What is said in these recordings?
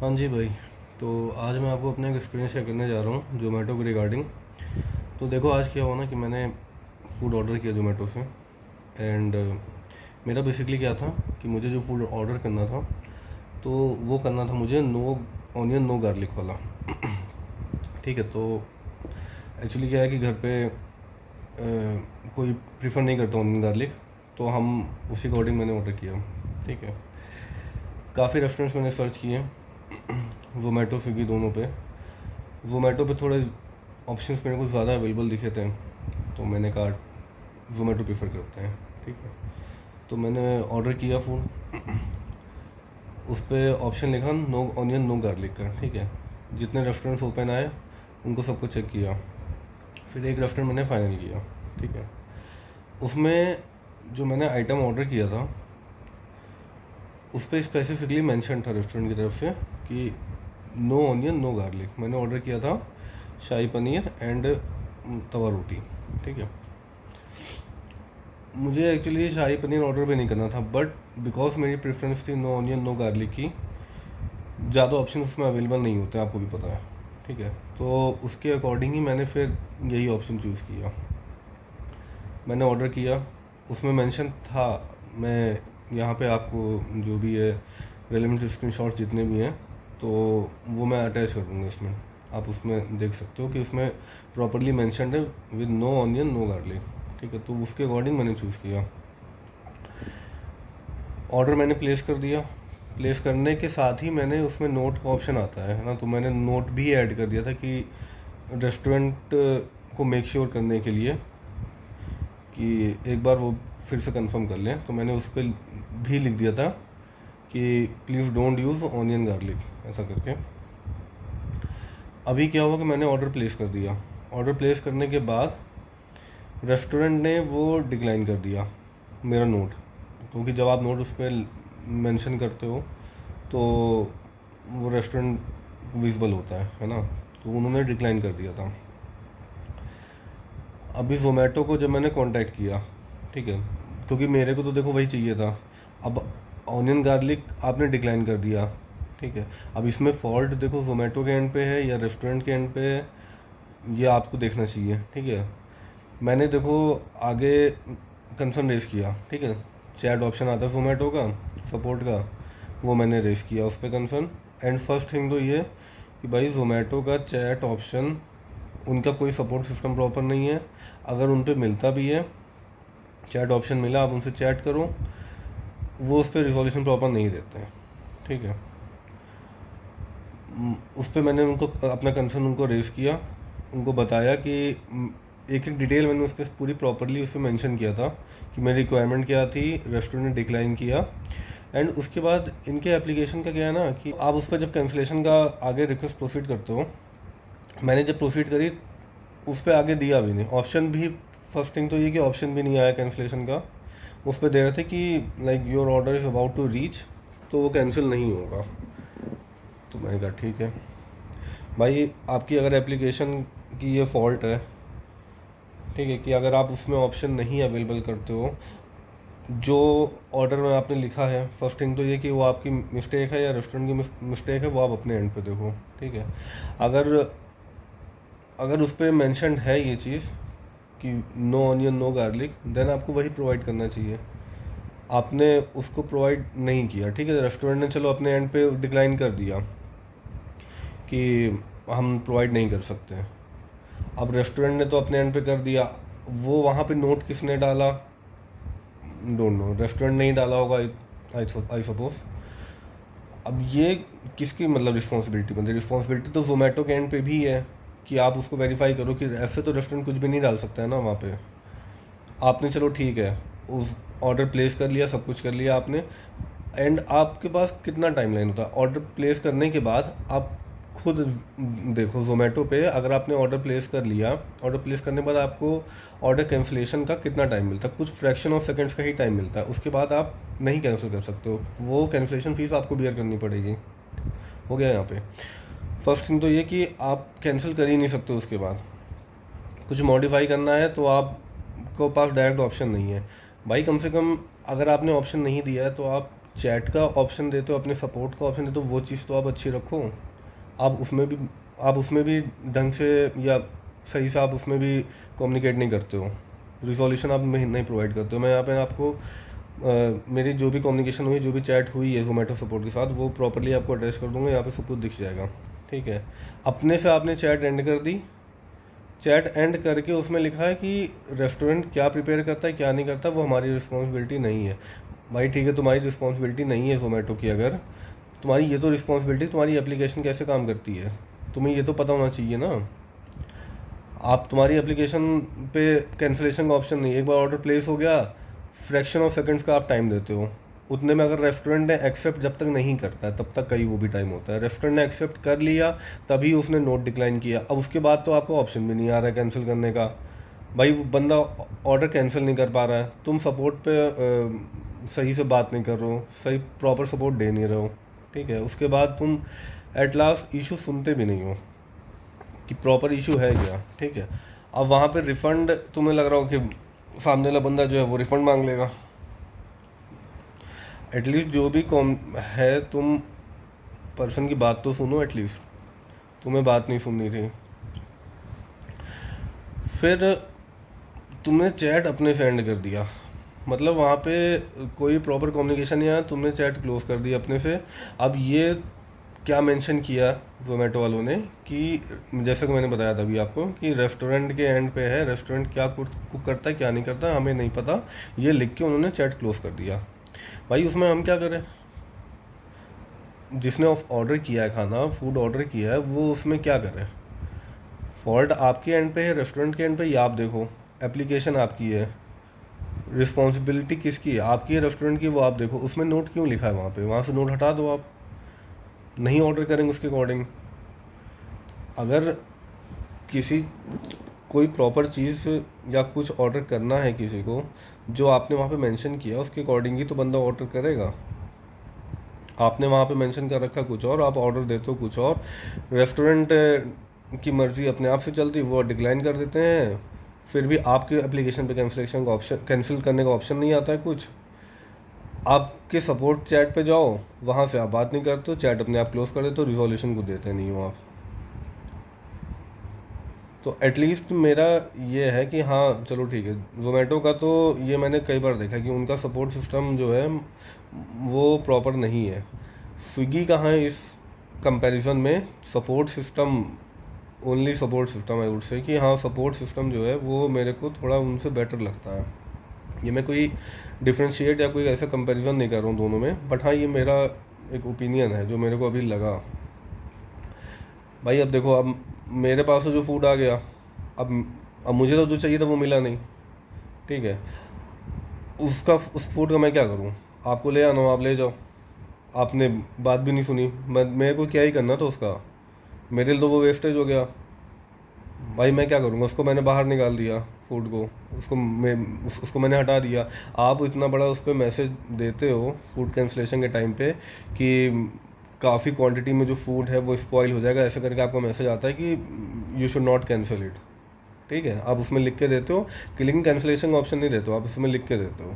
हाँ जी भाई। तो आज मैं आपको अपना एक एक्सपीरियंस शेयर करने जा रहा हूँ ज़ोमैटो के रिगार्डिंग। तो देखो आज क्या हुआ ना कि मैंने फ़ूड ऑर्डर किया ज़ोमैटो से। एंड मेरा बेसिकली क्या था कि मुझे जो फूड ऑर्डर करना था तो वो करना था मुझे नो ऑनियन नो गार्लिक वाला। ठीक है। तो एक्चुअली क्या है कि घर पे कोई प्रीफर नहीं करता ऑनियन गार्लिक, तो हम उसी अकॉर्डिंग मैंने ऑर्डर किया। ठीक है। काफ़ी रेस्टोरेंट्स मैंने सर्च किए, ज़ोमैटो स्विगी दोनों पे। ज़ोमैटो पे थोड़े ऑप्शंस मेरे को ज़्यादा अवेलेबल दिखे थे, तो मैंने कहा ज़ोमैटो प्रेफर करते हैं। ठीक है। तो मैंने ऑर्डर किया फूड। उस पर ऑप्शन लिखा नो ऑनियन नो गार्लिक का। ठीक है। जितने रेस्टोरेंट्स ओपन आए उनको सबको चेक किया, फिर एक रेस्टोरेंट मैंने फ़ाइनल किया। ठीक है। उसमें जो मैंने आइटम ऑर्डर किया था उस पर स्पेसिफिकली मेंशन था रेस्टोरेंट की तरफ से कि नो ऑनियन नो गार्लिक। मैंने ऑर्डर किया था शाही पनीर एंड तवा रोटी। ठीक है। मुझे एक्चुअली शाही पनीर ऑर्डर भी नहीं करना था, बट बिकॉज मेरी प्रेफरेंस थी नो ऑनियन नो गार्लिक की। ज़्यादा ऑप्शन उसमें अवेलेबल नहीं होते, आपको भी पता है। ठीक है। तो उसके अकॉर्डिंग ही मैंने फिर यही ऑप्शन चूज़ किया। मैंने ऑर्डर किया, उसमें मेंशन था। मैं यहाँ पे आपको जो भी है रेलेवेंट स्क्रीनशॉट्स जितने भी हैं तो वो मैं अटैच कर दूँगा इसमें। आप उसमें देख सकते हो कि उसमें प्रॉपरली मेंशनड है with no onion no garlic. ठीक है। तो उसके अकॉर्डिंग मैंने चूज़ किया। ऑर्डर मैंने प्लेस कर दिया। प्लेस करने के साथ ही मैंने उसमें नोट का ऑप्शन आता है ना, तो मैंने नोट भी ऐड कर दिया था कि रेस्टोरेंट को मेक श्योर करने के लिए कि एक बार वो फिर से कंफर्म कर लें, तो मैंने उस पर भी लिख दिया था कि please don't use onion garlic, ऐसा करके। अभी क्या हुआ कि मैंने ऑर्डर प्लेस कर दिया। ऑर्डर प्लेस करने के बाद रेस्टोरेंट ने वो डिक्लाइन कर दिया मेरा नोट, क्योंकि जब आप नोट उस पर मेंशन करते हो तो वो रेस्टोरेंट विजिबल होता है ना। तो उन्होंने डिक्लाइन कर दिया था। अभी ज़ोमैटो को जब मैंने कांटेक्ट किया, ठीक है, क्योंकि मेरे को तो देखो वही चाहिए था। अब ऑनियन गार्लिक आपने डिक्लाइन कर दिया। ठीक है। अब इसमें फॉल्ट देखो ज़ोमैटो के एंड पे है या रेस्टोरेंट के एंड पे है, ये आपको देखना चाहिए। ठीक है। मैंने देखो आगे कंसर्न रेज़ किया। ठीक है। चैट ऑप्शन आता है ज़ोमैटो का सपोर्ट का, वो मैंने रेज़ किया उस पर कंसर्न। एंड फर्स्ट थिंग तो ये कि भाई ज़ोमैटो का चैट ऑप्शन, उनका कोई सपोर्ट सिस्टम प्रॉपर नहीं है। अगर उन पर मिलता भी है, चैट ऑप्शन मिला, आप उनसे चैट करो, वो उस पर रिजोल्यूशन प्रॉपर नहीं देते हैं। ठीक है। उस पर मैंने उनको अपना कंसर्न उनको रेज़ किया, उनको बताया कि एक एक डिटेल मैंने उस पर पूरी प्रॉपरली उस पर मैंशन किया था कि मेरी रिक्वायरमेंट क्या थी, रेस्टोरेंट ने डिक्लाइन किया। एंड उसके बाद इनके एप्लीकेशन का क्या है ना कि आप उस पर जब कैंसिलेशन का आगे रिक्वेस्ट प्रोसीड करते हो, मैंने जब प्रोसीड करी उस पर आगे दिया भी नहीं ऑप्शन भी। फर्स्ट थिंग तो ये कि ऑप्शन भी नहीं आया कैंसिलेशन का। उस पर दे रहे थे कि like your order is about to reach, तो वो कैंसिल नहीं होगा। तो मैंने कहा ठीक है भाई, आपकी अगर एप्लीकेशन की ये फॉल्ट है, ठीक है, कि अगर आप उसमें ऑप्शन नहीं अवेलेबल करते हो जो ऑर्डर में आपने लिखा है, फर्स्ट थिंग तो ये कि वो आपकी मिस्टेक है या रेस्टोरेंट की मिस्टेक है, वो आप अपने एंड पे देखो। ठीक है। अगर अगर उस पर मैंशन है ये चीज़ कि no onion no garlic, then आपको वही प्रोवाइड करना चाहिए। आपने उसको प्रोवाइड नहीं किया। ठीक है। रेस्टोरेंट ने चलो अपने एंड पे डिक्लाइन कर दिया कि हम प्रोवाइड नहीं कर सकते। अब रेस्टोरेंट ने तो अपने एंड पे कर दिया, वो वहाँ पे नोट किसने डाला, डोंट नो, रेस्टोरेंट नहीं डाला होगा आई सपोज। अब ये किसकी मतलब रिस्पॉन्सिबिलिटी बनती है? रिस्पॉन्सिबिलिटी तो जोमेटो के एंड पे भी है कि आप उसको वेरीफाई करो कि ऐसे तो रेस्टोरेंट कुछ भी नहीं डाल सकता है ना वहाँ पे। आपने चलो ठीक है उस ऑर्डर प्लेस कर लिया, सब कुछ कर लिया आपने, एंड आपके पास कितना टाइमलाइन होता है ऑर्डर प्लेस करने के बाद? आप खुद देखो ज़ोमैटो पे, अगर आपने ऑर्डर प्लेस कर लिया, ऑर्डर प्लेस करने के बाद आपको ऑर्डर कैंसिलेशन का कितना टाइम मिलता है? कुछ फ्रैक्शन ऑफ सेकंड्स का ही टाइम मिलता है। उसके बाद आप नहीं कैंसिल कर सकते हो, वो कैंसिलेशन फ़ीस आपको बियर करनी पड़ेगी। हो गया यहाँ पे। फर्स्ट थिंग तो ये कि आप कैंसिल कर ही नहीं सकते। उसके बाद कुछ मॉडिफाई करना है तो आपको पास डायरेक्ट ऑप्शन नहीं है। भाई कम से कम अगर आपने ऑप्शन नहीं दिया है तो आप चैट का ऑप्शन देते हो, अपने सपोर्ट का ऑप्शन देते हो, वो चीज़ तो आप अच्छी रखो। आप उसमें भी ढंग से या सही से आप उसमें भी कम्युनिकेट नहीं करते हो, रिजोल्यूशन आप नहीं प्रोवाइड करते हो। मैं यहाँ पे आपको मेरी जो भी कम्युनिकेशन हुई, जो भी चैट हुई है जोमेटो सपोर्ट के साथ, वो प्रॉपरली आपको अटैच कर दूंगा, यहाँ पे सब कुछ दिख जाएगा। ठीक है, अपने से आपने चैट एंड कर दी, चैट एंड करके उसमें लिखा है कि रेस्टोरेंट क्या प्रिपेयर करता है क्या नहीं करता वो हमारी रिस्पॉन्सिबिलिटी नहीं है। भाई ठीक है, तुम्हारी रिस्पॉन्सिबिलिटी नहीं है जोमेटो की, अगर तुम्हारी ये तो रिस्पॉन्सिबिलिटी, तुम्हारी एप्लीकेशन कैसे काम करती है तुम्हें ये तो पता होना चाहिए ना। आप तुम्हारी एप्लीकेशन पे कैंसिलेशन का ऑप्शन नहीं है, एक बार ऑर्डर प्लेस हो गया, फ्रैक्शन ऑफ सेकंड्स का आप टाइम देते हो, उतने में अगर रेस्टोरेंट ने एक्सेप्ट जब तक नहीं करता है तब तक कहीं वो भी टाइम होता है। रेस्टोरेंट ने एक्सेप्ट कर लिया तभी उसने नोट डिक्लाइन किया, अब उसके बाद तो आपको ऑप्शन भी नहीं आ रहा है कैंसिल करने का। भाई वो बंदा ऑर्डर कैंसिल नहीं कर पा रहा है, तुम सपोर्ट पे सही से बात नहीं कर रहे हो, सही प्रॉपर सपोर्ट दे नहीं रहे हो। ठीक है, उसके बाद तुम एट लास्ट इशू सुनते भी नहीं हो कि प्रॉपर इशू है क्या। ठीक है, अब वहाँ पे रिफ़ंड तुम्हें लग रहा हो कि सामने वाला बंदा जो है वो रिफ़ंड मांग लेगा। एटलीस्ट जो भी कॉम है, तुम पर्सन की बात तो सुनो, एटलीस्ट तुम्हें बात नहीं सुननी थी। फिर तुमने चैट अपने से एंड कर दिया, मतलब वहाँ पे कोई प्रॉपर कम्युनिकेशन नहीं आया, तुमने चैट क्लोज कर दी अपने से। अब ये क्या मेंशन किया जोमेटो वालों ने कि जैसे कि मैंने बताया था अभी आपको कि रेस्टोरेंट के एंड पे है, रेस्टोरेंट क्या कुक करता है क्या नहीं करता हमें नहीं पता, ये लिख के उन्होंने चैट क्लोज कर दिया। भाई उसमें हम क्या करें, जिसने ऑर्डर किया है खाना, फूड ऑर्डर किया है, वो उसमें क्या करे। फॉल्ट आपके एंड पे है, रेस्टोरेंट के एंड पे, ये आप देखो, एप्लीकेशन आपकी है, रिस्पॉन्सिबिलिटी किसकी है, आपकी है रेस्टोरेंट की, वो आप देखो उसमें नोट क्यों लिखा है, वहाँ पे वहाँ से नोट हटा दो। आप नहीं ऑर्डर करेंगे उसके अकॉर्डिंग। अगर किसी कोई प्रॉपर चीज़ या कुछ ऑर्डर करना है किसी को, जो आपने वहाँ पे मेंशन किया उसके अकॉर्डिंग ही तो बंदा ऑर्डर करेगा। आपने वहाँ पे मेंशन कर रखा कुछ और, आप ऑर्डर देते हो कुछ और, रेस्टोरेंट की मर्ज़ी अपने आप से चलती, वो डिक्लाइन कर देते हैं, फिर भी आपके एप्लीकेशन पे कैंसिलेशन का ऑप्शन, कैंसिल करने का ऑप्शन नहीं आता है कुछ। आपके सपोर्ट चैट पे जाओ, वहाँ से आप बात नहीं करते हो, चैट अपने आप क्लोज कर देते हो, रिजोल्यूशन को देते नहीं हो आप। तो एटलीस्ट मेरा ये है कि हाँ चलो ठीक है, जोमेटो का तो ये मैंने कई बार देखा कि उनका सपोर्ट सिस्टम जो है वो प्रॉपर नहीं है। स्विगी कहाँ है इस कंपैरिजन में, support system, only support system I would say कि हाँ सपोर्ट सिस्टम जो है वो मेरे को थोड़ा उनसे बेटर लगता है। ये मैं कोई डिफ्रेंशिएट या कोई ऐसा कंपैरिजन नहीं कर रहा हूँ दोनों में, बट हाँ ये मेरा एक ओपिनियन है जो मेरे को अभी लगा। भाई अब देखो, अब मेरे पास तो जो फूड आ गया, अब अब मुझे तो जो चाहिए था वो मिला नहीं। ठीक है, उसका उस फूड का मैं क्या करूँ, आपको ले आना हो आप ले जाओ, आपने बात भी नहीं सुनी, मैं मेरे को क्या ही करना था उसका, मेरे लिए तो वो वेस्टेज हो गया। भाई मैं क्या करूँगा, उसको मैंने बाहर निकाल दिया फूड को, उसको मैंने हटा दिया। आप इतना बड़ा उस पर मैसेज देते हो फूड कैंसिलेशन के टाइम पे कि काफ़ी क्वांटिटी में जो फूड है वो स्पॉइल हो जाएगा, ऐसे करके आपका मैसेज आता है कि you should not cancel it. ठीक है, आप उसमें लिख के देते हो, क्लिंग कैंसिलेशन का ऑप्शन नहीं देते हो, आप उसमें लिख के देते हो।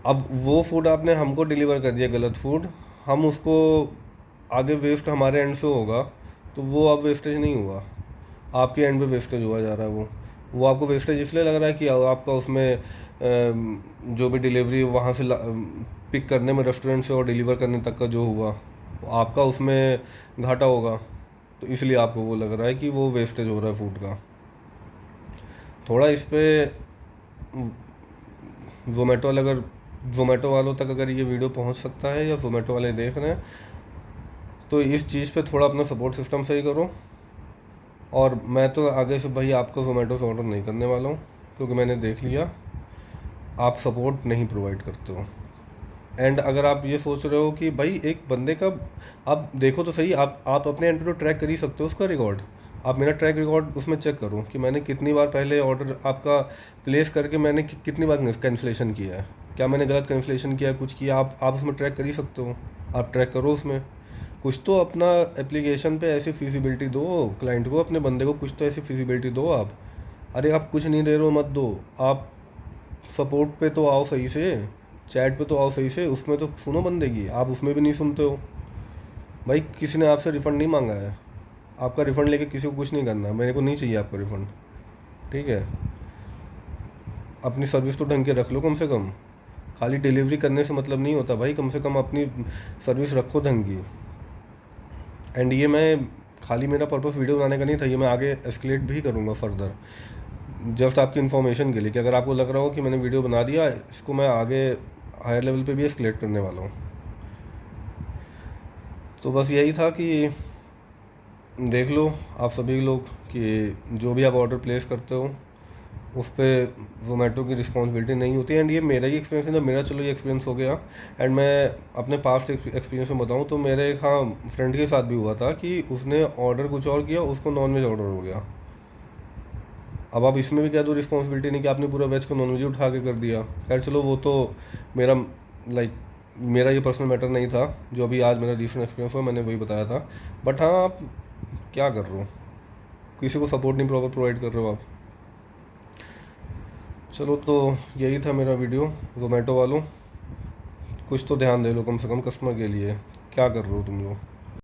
अब वो फूड आपने हमको डिलीवर कर दिया गलत फूड, हम उसको आगे वेस्ट हमारे एंड से होगा, तो वो अब वेस्टेज नहीं हुआ, आपके एंड पे वेस्टेज हुआ जा रहा है। वो आपको वेस्टेज इसलिए लग रहा है कि आपका उसमें जो भी डिलीवरी वहाँ से पिक करने में रेस्टोरेंट से और डिलीवर करने तक का जो हुआ, आपका उसमें घाटा होगा, तो इसलिए आपको वो लग रहा है कि वो वेस्टेज हो रहा है फूड का। थोड़ा इस पर जोमेटो वालों तक अगर ये वीडियो पहुंच सकता है या जोमेटो वाले देख रहे हैं, तो इस चीज़ पे थोड़ा अपना सपोर्ट सिस्टम सही करो। और मैं तो आगे से भाई आपको जोमेटो से ऑर्डर नहीं करने वाला हूँ, क्योंकि मैंने देख लिया आप सपोर्ट नहीं प्रोवाइड करते हो। एंड अगर आप ये सोच रहे हो कि भाई एक बंदे का, आप देखो तो सही, आप अपने एंड पे तो ट्रैक कर ही सकते हो उसका रिकॉर्ड। आप मेरा ट्रैक रिकॉर्ड उसमें चेक करो कि मैंने कितनी बार पहले ऑर्डर आपका प्लेस करके मैंने कितनी बार कैंसिलेशन किया है, क्या मैंने गलत कैंसिलेशन किया, कुछ किया, आप उसमें ट्रैक कर ही सकते हो। आप ट्रैक करो उसमें, कुछ तो अपना एप्लीकेशन पे ऐसी फिजिबिलिटी दो क्लाइंट को, अपने बंदे को कुछ तो ऐसी फिजिबिलिटी दो आप। अरे आप कुछ नहीं दे रहे हो मत दो, आप सपोर्ट पे तो आओ सही से, चैट पे तो आओ सही से, उसमें तो सुनो बंदे की, आप उसमें भी नहीं सुनते हो। भाई किसी ने आपसे रिफ़ंड नहीं मांगा है, आपका रिफ़ंड लेके किसी को कुछ नहीं करना, मेरे को नहीं चाहिए आपका रिफ़ंड, ठीक है। अपनी सर्विस तो ढंग के रख लो कम से कम, खाली डिलीवरी करने से मतलब नहीं होता भाई, कम से कम अपनी सर्विस रखो ढंग की। एंड ये मैं खाली, मेरा पर्पस वीडियो बनाने का नहीं था, ये मैं आगे एस्केलेट भी करूँगा फर्दर, जस्ट आपकी इन्फॉर्मेशन के लिए, कि अगर आपको लग रहा हो कि मैंने वीडियो बना दिया, इसको मैं आगे हायर लेवल पे भी एस्केलेट करने वाला हूँ। तो बस यही था कि देख लो आप सभी लोग कि जो भी आप ऑर्डर प्लेस करते हो उस पर ज़ोमेटो की रिस्पॉन्सिबिलिटी नहीं होती। एंड ये मेरा ही एक्सपीरियंस है ना, मेरा चलो ये एक्सपीरियंस हो गया। एंड मैं अपने पास्ट एक्सपीरियंस में बताऊँ तो मेरे एक हाँ फ्रेंड के साथ भी हुआ था कि उसने ऑर्डर कुछ और किया, उसको नॉन वेज ऑर्डर हो गया। अब आप इसमें भी कह दो रिस्पॉन्सिबिलिटी नहीं कि आपने पूरा वेज को नॉन वेज उठा के कर दिया। खैर चलो वो तो मेरा लाइक मेरा ये पर्सनल मैटर नहीं था, जो अभी आज मेरा रिसेंट एक्सपीरियंस हुआ मैंने वही बताया था। बट हाँ, आप क्या कर रहे हो, किसी को सपोर्ट नहीं प्रॉपर प्रोवाइड कर रहे हो आप। चलो तो यही था मेरा वीडियो। ज़ोमेटो वालों, कुछ तो ध्यान दे लो कम से कम कस्टमर के लिए, क्या कर रहे हो तुम लोग।